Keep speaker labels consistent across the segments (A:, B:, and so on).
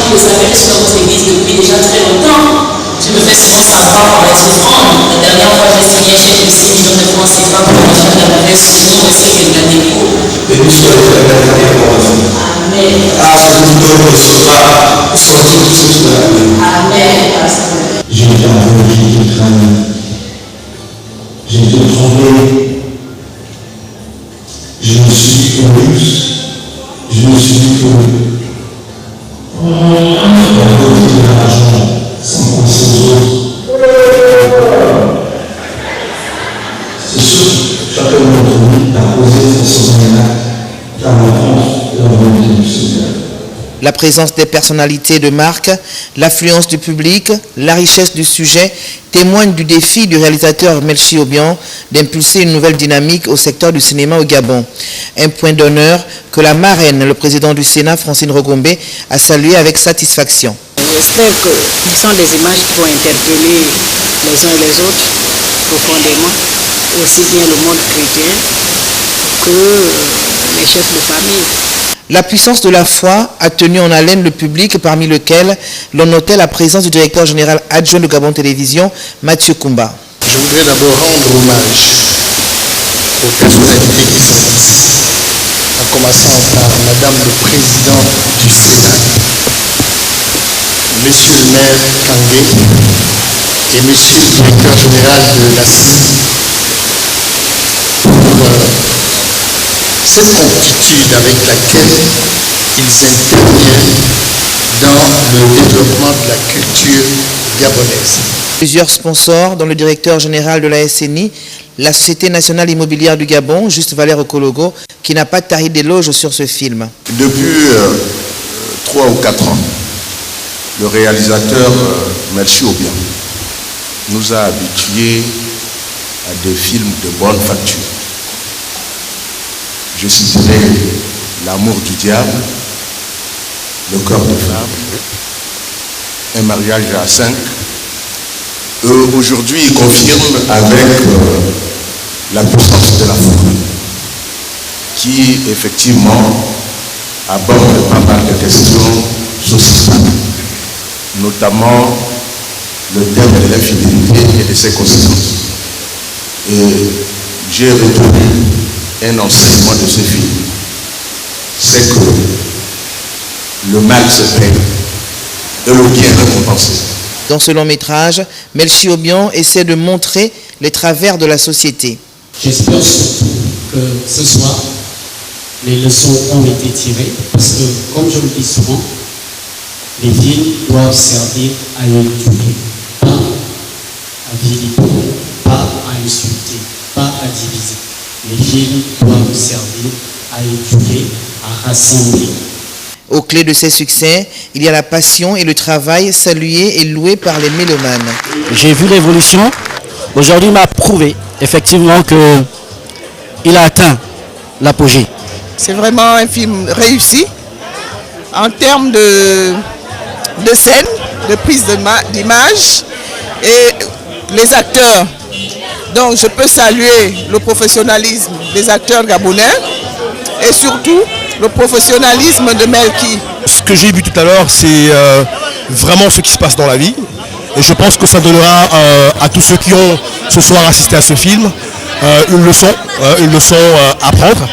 A: qui le savez, je suis dans votre église depuis déjà très longtemps. Je me fais souvent savoir par les offrandes. La dernière fois, j'ai signé un chèque de 6 millions de francs CFA pour la chaîne d'adresse chez nous, et c'est qu'il a des cours.
B: Béni soit l'éternel pour vous.
A: Amen.
B: Ah, ce que nous devons recevoir, sortir de ce que
A: Amen, pasteur.
B: j'ai été envoyé, j'ai été craint, j'ai été tremblé, je me suis dit que je me suis dit que on va donner de l'argent sans penser aux autres. C'est sûr, chacun d'entre nous a posé son acte dans l'enfance de la volonté du Seigneur.
C: La présence des personnalités de marque, l'affluence du public, la richesse du sujet témoignent du défi du réalisateur Melchi Obiang d'impulser une nouvelle dynamique au secteur du cinéma au Gabon. Un point d'honneur que la marraine, le président du Sénat, Francine Rogombe, a salué avec satisfaction.
D: J'espère que ce sont des images qui vont interpeller les uns et les autres profondément, aussi bien le monde chrétien que les chefs de famille.
C: La puissance de la foi a tenu en haleine le public, parmi lequel l'on notait la présence du directeur général adjoint de Gabon Télévision, Mathieu Koumba.
E: Je voudrais d'abord rendre hommage aux personnalités qui sont ici, en commençant par Madame le Président du Sénat, Monsieur le maire Kangé et Monsieur le directeur général de la CIS pour cette promptitude avec laquelle ils interviennent dans le développement de la culture gabonaise.
C: Plusieurs sponsors, dont le directeur général de la SNI, la Société nationale immobilière du Gabon, Juste Valère Okologo, qui n'a pas tari d'éloges sur ce film.
F: Depuis 3 ou 4 ans, le réalisateur Melchi Obiang nous a habitués à des films de bonne facture. Je citerai L'amour du diable, Le cœur de femme, Un mariage à 5. Aujourd'hui, il confirme avec la puissance de la foi, qui effectivement aborde pas mal de questions sociétales, notamment le thème de l'infidélité et de ses conséquences. Et j'ai retenu un enseignement de ce film, c'est que le mal se paie et le bien est récompensé.
C: Dans ce long métrage, Melchi Obiang essaie de montrer les travers de la société.
G: J'espère surtout que ce soir, les leçons ont été tirées, parce que, comme je le dis souvent, les films doivent servir à éduquer, pas à vilipender, pas à insulter, pas à diviser. Les films doivent servir à éduquer, à rassembler.
C: Aux clés de ses succès, il y a la passion et le travail salués et loués par les mélomanes.
H: J'ai vu l'évolution. Aujourd'hui, il m'a prouvé effectivement qu'il a atteint l'apogée.
I: C'est vraiment un film réussi en termes de scène, de prise d'image et les acteurs. Donc je peux saluer le professionnalisme des acteurs gabonais et surtout le professionnalisme de Melchi.
J: Ce que j'ai vu tout à l'heure, c'est vraiment ce qui se passe dans la vie. Et je pense que ça donnera à tous ceux qui ont ce soir assisté à ce film une leçon à prendre.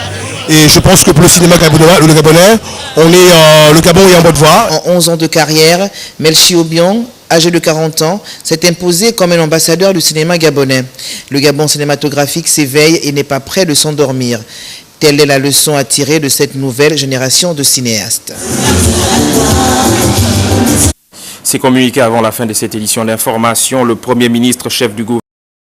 J: Et je pense que pour le cinéma gabonais, le Gabon est en bonne voie.
C: En 11 ans de carrière, Melchi Obiang, âgé de 40 ans, s'est imposé comme un ambassadeur du cinéma gabonais. Le Gabon cinématographique s'éveille et n'est pas prêt de s'endormir. Telle est la leçon à tirer de cette nouvelle génération de cinéastes.
K: C'est communiqué avant la fin de cette édition d'information. Le Premier ministre, chef du gouvernement,